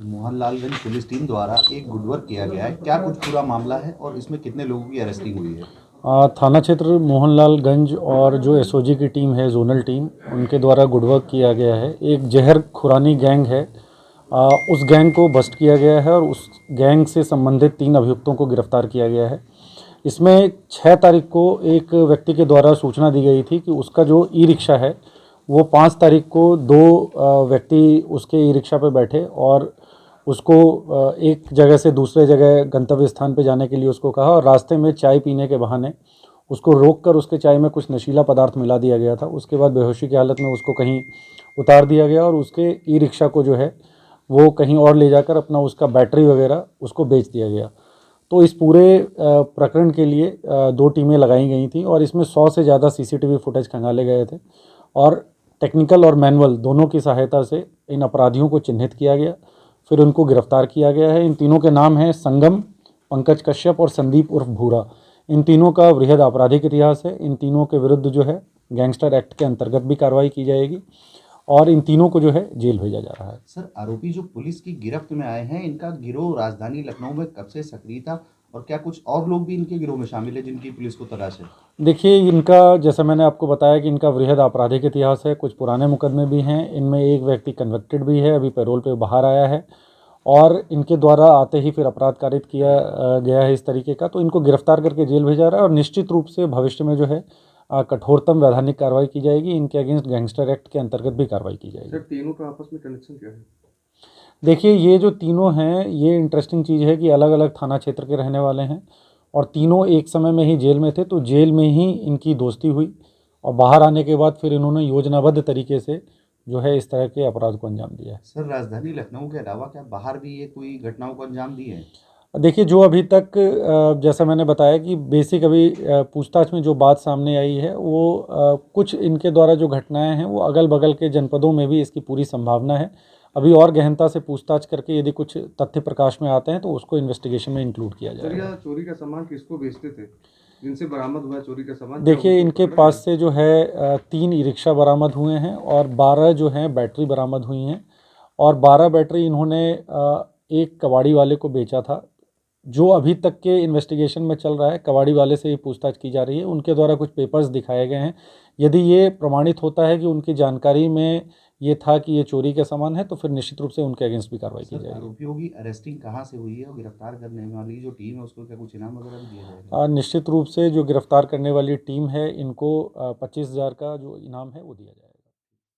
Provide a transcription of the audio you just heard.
Mohanlalganj police team द्वारा एक good work किया गया है, क्या कुछ पूरा मामला है और इसमें कितने लोगों की अरेस्टिंग हुई है? थाना क्षेत्र मोहनलालगंज और जो एसओजी की टीम है, जोनल टीम, उनके द्वारा गुड वर्क किया गया है। एक जहर खुरानी गैंग है, उस गैंग को बस्ट किया गया है और उस गैंग से संबंधित 3 अभियुक्तों को गिरफ्तार किया गया है। इसमें 6 तारीख को एक व्यक्ति के द्वारा सूचना दी गई थी कि उसका जो ई रिक्शा है वो 5 तारीख को 2 व्यक्ति उसके ई रिक्शा पर बैठे और उसको एक जगह से दूसरे जगह गंतव्य स्थान पर जाने के लिए उसको कहा और रास्ते में चाय पीने के बहाने उसको रोककर उसके चाय में कुछ नशीला पदार्थ मिला दिया गया था। उसके बाद बेहोशी की हालत में उसको कहीं उतार दिया गया और उसके ई रिक्शा को जो है वो कहीं और ले जाकर अपना उसका बैटरी वगैरह उसको बेच दिया गया। तो इस पूरे प्रकरण के लिए 2 टीमें लगाई गई थी और इसमें 100 से ज़्यादा सीसीटीवी फुटेज खंगाले गए थे और टेक्निकल और मैनुअल दोनों की सहायता से इन अपराधियों को चिन्हित किया गया, फिर उनको गिरफ्तार किया गया है। इन तीनों के नाम हैं संगम, पंकज कश्यप और संदीप उर्फ भूरा। इन तीनों का वृहद आपराधिक इतिहास है। इन तीनों के विरुद्ध जो है गैंगस्टर एक्ट के अंतर्गत भी कार्रवाई की जाएगी और इन तीनों को जो है जेल भेजा जा रहा है। सर, आरोपी जो पुलिस की गिरफ्त में आए हैं, इनका गिरोह राजधानी लखनऊ में कब से सक्रिय था और क्या कुछ और लोग भी इनके गिरोह में शामिल है जिनकी पुलिस को तलाश है? देखिए, इनका जैसा मैंने आपको बताया कि इनका वृहद आपराधिक इतिहास है, कुछ पुराने मुकदमे भी हैं। इनमें एक व्यक्ति कन्विक्टेड भी है, अभी पैरोल पे बाहर आया है और इनके द्वारा आते ही फिर अपराध कारित किया गया है इस तरीके का। तो इनको गिरफ्तार करके जेल भेजा रहा है और निश्चित रूप से भविष्य में जो है कठोरतम वैधानिक कार्रवाई की जाएगी। इनके अगेंस्ट गैंगस्टर एक्ट के अंतर्गत भी कार्रवाई की जाएगी। सर, तीनों का आपस में कनेक्शन क्या है? देखिए, ये जो तीनों हैं, ये इंटरेस्टिंग चीज़ है कि अलग अलग थाना क्षेत्र के रहने वाले हैं और तीनों एक समय में ही जेल में थे। तो जेल में ही इनकी दोस्ती हुई और बाहर आने के बाद फिर इन्होंने योजनाबद्ध तरीके से जो है इस तरह के अपराध को अंजाम दिया है। सर, राजधानी लखनऊ के अलावा क्या बाहर भी ये कोई घटनाओं को अंजाम दिए हैं? देखिए, जो अभी तक जैसा मैंने बताया कि बेसिक अभी पूछताछ में जो बात सामने आई है वो कुछ इनके द्वारा जो घटनाएं हैं वो अगल बगल के जनपदों में भी इसकी पूरी संभावना है। अभी और गहनता से पूछताछ करके यदि कुछ तथ्य प्रकाश में आते हैं तो उसको इन्वेस्टिगेशन में इंक्लूड किया सर, जाएगा। यह चोरी का सामान किसको बेचते थे जिनसे बरामद हुआ चोरी का सामान? देखिए, इनके पास से जो है 3 ई रिक्शा बरामद हुए हैं और 12 जो हैं बैटरी बरामद हुई हैं और 12 बैटरी इन्होंने एक कबाड़ी वाले को बेचा था। जो अभी तक के इन्वेस्टिगेशन में चल रहा है, कबाड़ी वाले से ही पूछताछ की जा रही है। उनके द्वारा कुछ पेपर्स दिखाए गए हैं। यदि ये प्रमाणित होता है कि उनकी जानकारी में ये था कि ये चोरी का सामान है तो फिर निश्चित रूप से उनके अगेंस्ट भी कार्रवाई की जाएगी। आरोपियों की अरेस्टिंग कहाँ से हुई है और गिरफ्तार करने वाली जो टीम है उसको क्या कुछ इनाम वगैरह भी दिया जाएगा? निश्चित रूप से जो गिरफ्तार करने वाली टीम है इनको 25,000 का जो इनाम है वो दिया जाएगा।